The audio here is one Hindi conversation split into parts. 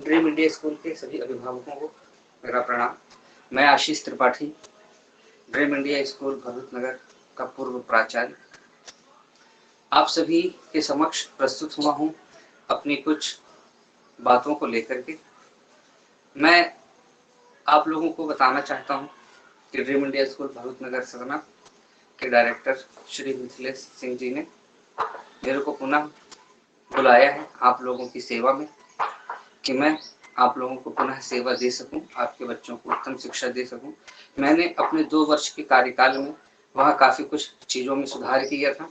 ड्रीम इंडिया स्कूल के सभी अभिभावकों को मेरा प्रणाम। मैं Ashish Tripathi, dream India school Bharuch नगर का पूर्व प्राचार्य, आप सभी के समक्ष प्रस्तुत हुआ हूँ अपनी कुछ बातों को लेकर के। मैं आप लोगों को बताना चाहता हूँ कि ड्रीम इंडिया स्कूल भरूच नगर सतना के डायरेक्टर श्री मिथिलेश सिंह जी ने मेरे को पुनः बुलाया है आप लोगों की सेवा में, कि मैं आप लोगों को पुनः सेवा दे सकूं, आपके बच्चों को उत्तम शिक्षा दे सकूं। मैंने अपने 2 वर्ष के कार्यकाल में वहाँ काफ़ी कुछ चीज़ों में सुधार किया था,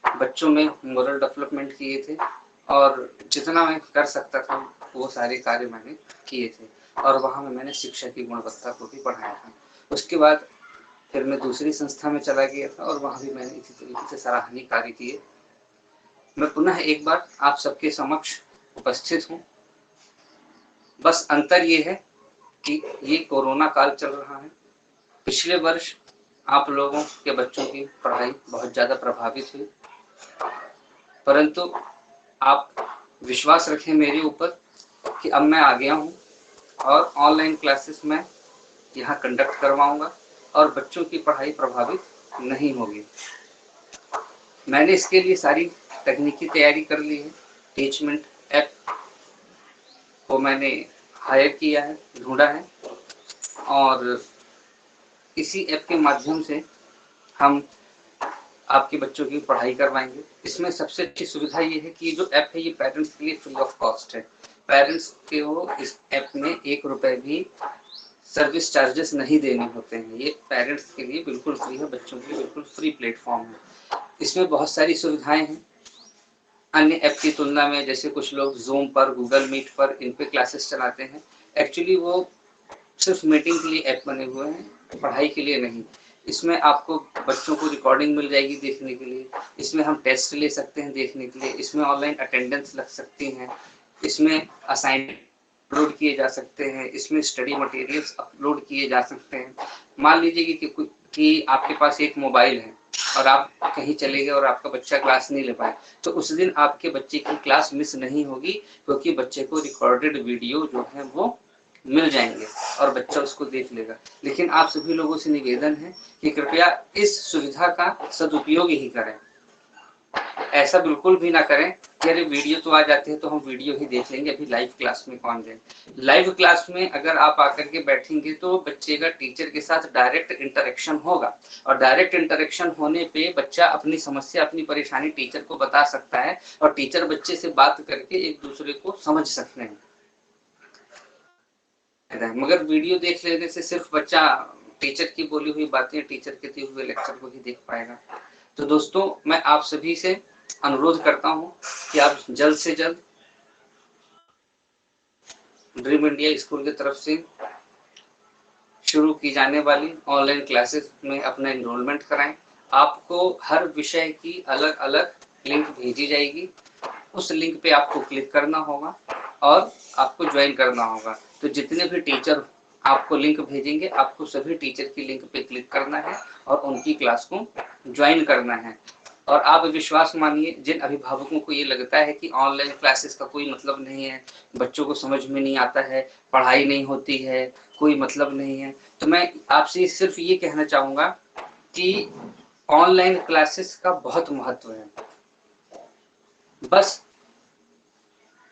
बच्चों में मोरल डेवलपमेंट किए थे और जितना मैं कर सकता था वो सारे कार्य मैंने किए थे और वहाँ में मैंने शिक्षा की गुणवत्ता को भी बढ़ाया था। उसके बाद फिर मैं दूसरी संस्था में चला गया था और वहाँ भी मैंने इसी तरीके से सराहनीय कार्य किए। मैं पुनः एक बार आप सबके समक्ष उपस्थित हूँ। बस अंतर ये है कि ये कोरोना काल चल रहा है। पिछले वर्ष आप लोगों के बच्चों की पढ़ाई बहुत ज़्यादा प्रभावित हुई, परंतु आप विश्वास रखें मेरे ऊपर कि अब मैं आ गया हूँ और ऑनलाइन क्लासेस में यहाँ कंडक्ट करवाऊँगा और बच्चों की पढ़ाई प्रभावित नहीं होगी। मैंने इसके लिए सारी तकनीकी तैयारी कर ली है। टीचमेंट ऐप को मैंने हायर किया है, ढूंढा है और इसी ऐप के माध्यम से हम आपके बच्चों की पढ़ाई करवाएंगे। इसमें सबसे अच्छी सुविधा ये है कि ये जो ऐप है ये पेरेंट्स के लिए फ्री ऑफ कॉस्ट है। पेरेंट्स के वो इस ऐप में 1 रुपए भी सर्विस चार्जेस नहीं देने होते हैं। ये पेरेंट्स के लिए बिल्कुल फ्री है, बच्चों के लिए बिल्कुल फ्री प्लेटफॉर्म है। इसमें बहुत सारी सुविधाएं हैं अन्य ऐप की तुलना में। जैसे कुछ लोग जूम पर, गूगल मीट पर इन पे क्लासेस चलाते हैं, एक्चुअली वो सिर्फ मीटिंग के लिए ऐप बने हुए हैं, पढ़ाई के लिए नहीं। इसमें आपको बच्चों को रिकॉर्डिंग मिल जाएगी देखने के लिए, इसमें हम टेस्ट ले सकते हैं देखने के लिए, इसमें ऑनलाइन अटेंडेंस लग सकती हैं, इसमें असाइनमेंट अपलोड किए जा सकते हैं, इसमें स्टडी मटेरियल्स अपलोड किए जा सकते हैं। मान लीजिए कि आपके पास एक मोबाइल है और आप कहीं चले गए और आपका बच्चा क्लास नहीं ले पाए, तो उस दिन आपके बच्चे की क्लास मिस नहीं होगी, क्योंकि बच्चे को रिकॉर्डेड वीडियो जो है वो मिल जाएंगे और बच्चा उसको देख लेगा। लेकिन आप सभी लोगों से निवेदन है कि कृपया इस सुविधा का सदुपयोग ही करें। ऐसा बिल्कुल भी ना करें कि अरे वीडियो तो आ जाते हैं तो हम वीडियो ही देख लेंगे, अभी लाइव क्लास में कौन जाए। लाइव क्लास में अगर आप आकर के बैठेंगे तो बच्चे का टीचर के साथ डायरेक्ट इंटरेक्शन होगा और डायरेक्ट इंटरेक्शन होने पे बच्चा अपनी समस्या, अपनी परेशानी टीचर को बता सकता है और टीचर बच्चे से बात करके एक दूसरे को समझ सकते हैं। मगर वीडियो देख लेने से सिर्फ बच्चा टीचर की बोली हुई बातें, टीचर के दिए हुए लेक्चर को ही देख पाएगा। तो दोस्तों, मैं आप सभी से अनुरोध करता हूं कि आप जल्द से जल्द ड्रीम इंडिया स्कूल की तरफ से शुरू की जाने वाली ऑनलाइन क्लासेस में अपना एनरोलमेंट कराएं। आपको हर विषय की अलग अलग लिंक भेजी जाएगी, उस लिंक पे आपको क्लिक करना होगा और आपको ज्वाइन करना होगा। तो जितने भी टीचर आपको लिंक भेजेंगे, आपको सभी टीचर की लिंक पे क्लिक करना है और उनकी क्लास को ज्वाइन करना है। और आप विश्वास मानिए, जिन अभिभावकों को ये लगता है कि ऑनलाइन क्लासेस का कोई मतलब नहीं है, बच्चों को समझ में नहीं आता है, पढ़ाई नहीं होती है, कोई मतलब नहीं है, तो मैं आपसे सिर्फ ये कहना चाहूँगा कि ऑनलाइन क्लासेस का बहुत महत्व है। बस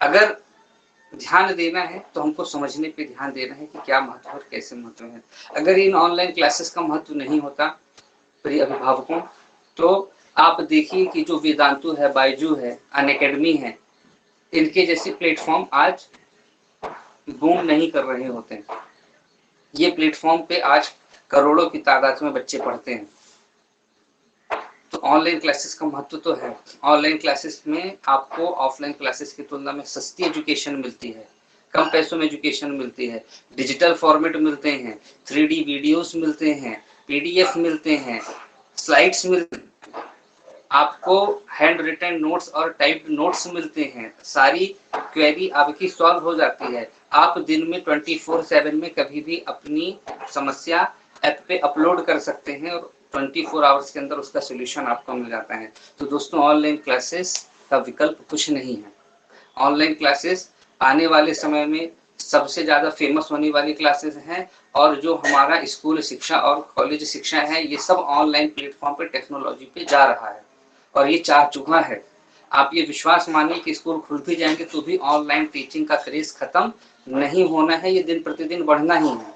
अगर ध्यान देना है तो हमको समझने पे ध्यान देना है कि क्या महत्व और कैसे महत्व है। अगर इन ऑनलाइन क्लासेस का महत्व नहीं होता प्रिय अभिभावकों, तो आप देखिए कि जो वेदांतु है, बायजू है, अनअकैडमी है, इनके जैसे प्लेटफॉर्म आज बूम नहीं कर रहे होते हैं। ये प्लेटफॉर्म पे आज करोड़ों की तादाद में बच्चे पढ़ते हैं। तो ऑनलाइन क्लासेस का महत्व तो है। ऑनलाइन क्लासेस में आपको ऑफलाइन क्लासेस की तुलना में सस्ती एजुकेशन मिलती है, कम पैसों में एजुकेशन मिलती है, डिजिटल फॉर्मेट मिलते हैं, 3D वीडियोस मिलते हैं, PDF मिलते हैं, स्लाइड्स मिलते हैं, आपको हैंड रिटन नोट्स और टाइप्ड नोट्स मिलते हैं, सारी क्वेरी आपकी सॉल्व हो जाती है। आप दिन में 24/7 में कभी भी अपनी समस्या ऐप पे अपलोड कर सकते हैं और 24 आवर्स के अंदर उसका सोल्यूशन आपको मिल जाता है। तो दोस्तों, ऑनलाइन क्लासेस का विकल्प कुछ नहीं है। ऑनलाइन क्लासेस आने वाले समय में सबसे ज्यादा फेमस होने वाली क्लासेस हैं, और जो हमारा स्कूल शिक्षा और कॉलेज शिक्षा है ये सब ऑनलाइन प्लेटफॉर्म पे टेक्नोलॉजी पे जा रहा है और ये चाह चुका है। आप ये विश्वास मानिए कि स्कूल खुल भी जाएंगे तो भी ऑनलाइन टीचिंग का क्रेज खत्म नहीं होना है, ये दिन प्रतिदिन बढ़ना ही है।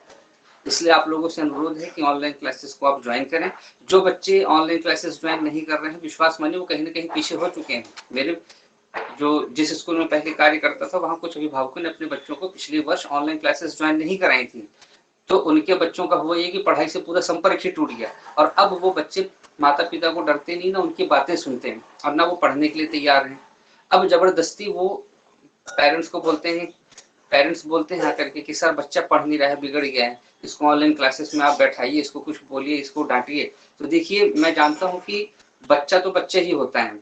इसलिए आप लोगों से अनुरोध है कि ऑनलाइन क्लासेस को आप ज्वाइन करें। जो बच्चे ऑनलाइन क्लासेस ज्वाइन नहीं कर रहे हैं, विश्वास मानिए वो कहीं ना कहीं पीछे हो चुके हैं। मेरे जो जिस स्कूल में पहले कार्य करता था वहां कुछ अभिभावकों ने अपने बच्चों को पिछले वर्ष ऑनलाइन क्लासेस ज्वाइन नहीं कराई थी, तो उनके बच्चों का हुआ ये कि पढ़ाई से पूरा संपर्क ही टूट गया और अब वो बच्चे माता पिता को डरते नहीं, ना उनकी बातें सुनते हैं और ना वो पढ़ने के लिए तैयार हैं। अब जबरदस्ती वो पेरेंट्स बोलते हैं आकर के कि सर बच्चा पढ़ नहीं रहा है, बिगड़ गया है, इसको ऑनलाइन क्लासेस में आप बैठाइए, इसको कुछ बोलिए, इसको डांटिए। तो देखिए, मैं जानता हूँ कि बच्चा तो बच्चा ही होता है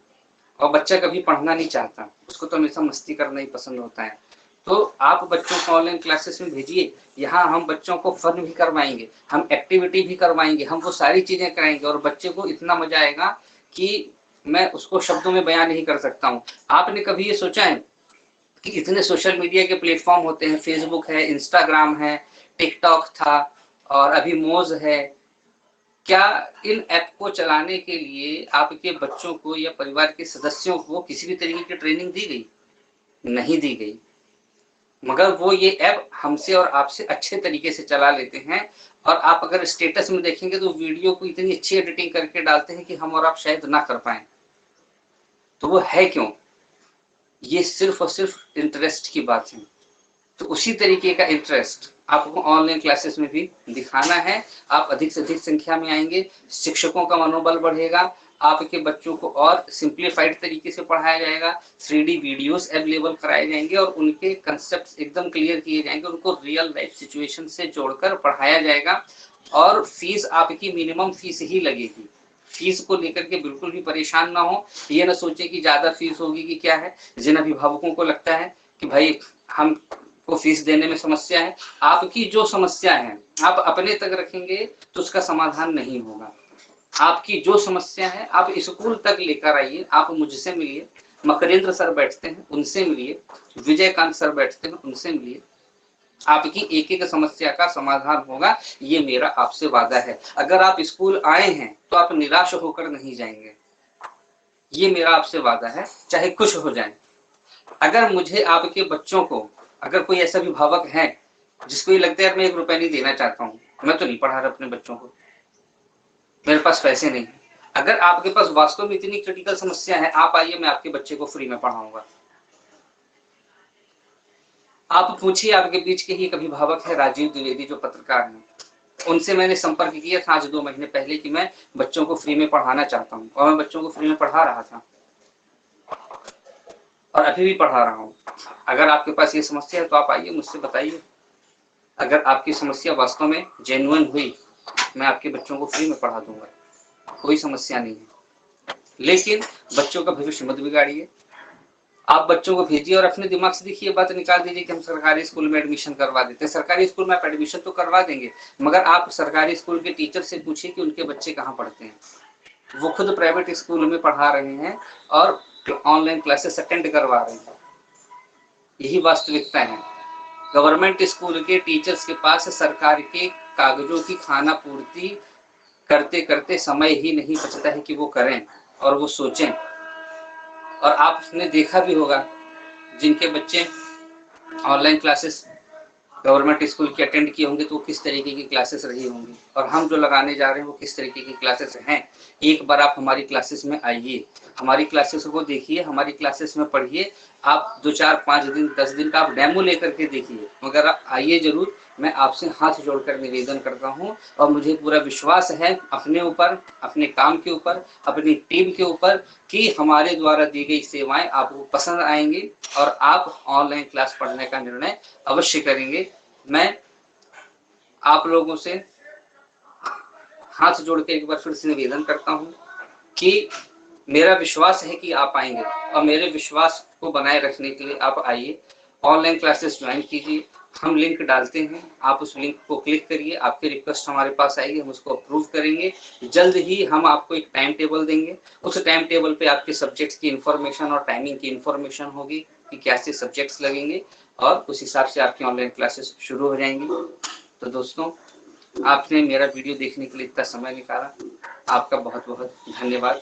और बच्चा कभी पढ़ना नहीं चाहता, उसको तो हमेशा मस्ती करना ही पसंद होता है। तो आप बच्चों को ऑनलाइन क्लासेस में भेजिए, यहाँ हम बच्चों को फन भी करवाएंगे, हम एक्टिविटी भी करवाएंगे, हम वो सारी चीजें कराएंगे और बच्चे को इतना मजा आएगा कि मैं उसको शब्दों में बयान नहीं कर सकता हूँ। आपने कभी ये सोचा है कि इतने सोशल मीडिया के प्लेटफॉर्म होते हैं, फेसबुक है, इंस्टाग्राम है, टिकटॉक था और अभी मोज है, क्या इन ऐप को चलाने के लिए आपके बच्चों को या परिवार के सदस्यों को किसी भी तरीके की ट्रेनिंग दी गई? नहीं दी गई, मगर वो ये ऐप हमसे और आपसे अच्छे तरीके से चला लेते हैं। और आप अगर स्टेटस में देखेंगे तो वीडियो को इतनी अच्छी एडिटिंग करके डालते हैं कि हम और आप शायद ना कर पाए। तो वो है क्यों? ये सिर्फ और सिर्फ इंटरेस्ट की बात है। तो उसी तरीके का इंटरेस्ट आपको ऑनलाइन क्लासेस में भी दिखाना है। आप अधिक से अधिक संख्या में आएंगे, शिक्षकों का मनोबल बढ़ेगा, आपके बच्चों को और सिंप्लीफाइड तरीके से पढ़ाया जाएगा, 3D वीडियोस अवेलेबल कराए जाएंगे और उनके कंसेप्ट एकदम क्लियर किए जाएंगे, उनको रियल लाइफ सिचुएशन से जोड़कर पढ़ाया जाएगा। और फीस आपकी मिनिमम फीस ही लगेगी। फीस को लेकर के बिल्कुल भी परेशान ना हो, ये ना सोचे कि ज्यादा फीस होगी कि क्या है। जिन अभिभावकों को लगता है कि भाई हम को फीस देने में समस्या है, आपकी जो समस्या है आप अपने तक रखेंगे तो उसका समाधान नहीं होगा। आपकी जो समस्या है आप स्कूल तक लेकर आइए, आप मुझसे मिलिए, मकरेंद्र सर बैठते हैं उनसे मिलिए, विजयकांत सर बैठते हैं उनसे मिलिए, आपकी एक एक समस्या का समाधान होगा, ये मेरा आपसे वादा है। अगर आप स्कूल आए हैं तो आप निराश होकर नहीं जाएंगे, ये मेरा आपसे वादा है, चाहे कुछ हो जाए। अगर मुझे आपके बच्चों को, अगर कोई ऐसा अभिभावक है जिसको ये लगता है मैं 1 रुपया नहीं देना चाहता हूँ, मैं तो नहीं पढ़ा रहा अपने बच्चों को, मेरे पास पैसे नहीं, अगर आपके पास वास्तव में इतनी क्रिटिकल समस्या है, आप आइए, मैं आपके बच्चे को फ्री में पढ़ाऊंगा। आप पूछिए, आपके बीच के ही एक अभिभावक है राजीव द्विवेदी जो पत्रकार हैं, उनसे मैंने संपर्क किया था आज 2 महीने पहले कि मैं बच्चों को फ्री में पढ़ाना चाहता हूँ, और मैं बच्चों को फ्री में पढ़ा रहा था और अभी भी पढ़ा रहा हूँ। अगर आपके पास ये समस्या है तो आप आइए, मुझसे बताइए। अगर आपकी समस्या वास्तव में जेन्युइन हुई, मैं आपके बच्चों को फ्री में पढ़ा दूंगा, कोई समस्या नहीं है। लेकिन बच्चों का भविष्य मत बिगाड़िए। आप बच्चों को भेजिए और अपने दिमाग से देखिए, बात निकाल दीजिए कि हम सरकारी स्कूल में एडमिशन करवा देते हैं। सरकारी स्कूल में आप एडमिशन तो करवा देंगे, मगर आप सरकारी स्कूल के टीचर से पूछिए कि उनके बच्चे कहाँ पढ़ते हैं। वो खुद प्राइवेट स्कूल में पढ़ा रहे हैं और ऑनलाइन क्लासेस अटेंड करवा रहे हैं। यही वास्तविकता है। गवर्नमेंट स्कूल के टीचर्स के पास सरकार के कागजों की खाना पूर्ति करते करते समय ही नहीं बचता है कि वो करें और वो सोचें। और आपने देखा भी होगा, जिनके बच्चे ऑनलाइन क्लासेस गवर्नमेंट स्कूल की अटेंड किए होंगे तो वो किस तरीके की क्लासेस रही होंगी, और हम जो लगाने जा रहे हैं वो किस तरीके की क्लासेस हैं। एक बार आप हमारी क्लासेस में आइए, हमारी क्लासेस को देखिए, हमारी क्लासेस में पढ़िए। आप 2, 4, 5 दिन 10 दिन का आप डेमो लेकर के देखिए, मगर आप आइए जरूर। मैं आपसे हाथ जोड़कर निवेदन करता हूं और मुझे पूरा विश्वास है अपने ऊपर, अपने काम के ऊपर, अपनी टीम के ऊपर कि हमारे द्वारा दी गई सेवाएं आपको पसंद आएंगी और आप ऑनलाइन क्लास पढ़ने का निर्णय अवश्य करेंगे। मैं आप लोगों से हाथ जोड़ के एक बार फिर से निवेदन करता हूं कि मेरा विश्वास है कि आप आएंगे, और मेरे विश्वास को बनाए रखने के लिए आप आइए, ऑनलाइन क्लासेस ज्वाइन कीजिए। हम लिंक डालते हैं, आप उस लिंक को क्लिक करिए, आपकी रिक्वेस्ट हमारे पास आएगी, हम उसको अप्रूव करेंगे। जल्द ही हम आपको एक टाइम टेबल देंगे, उस टाइम टेबल पे आपके सब्जेक्ट्स की इंफॉर्मेशन और टाइमिंग की इंफॉर्मेशन होगी कि कैसे सब्जेक्ट्स लगेंगे, और उस हिसाब से आपकी ऑनलाइन क्लासेस शुरू हो जाएंगी। तो दोस्तों, आपने मेरा वीडियो देखने के लिए इतना समय निकाला, आपका बहुत बहुत धन्यवाद।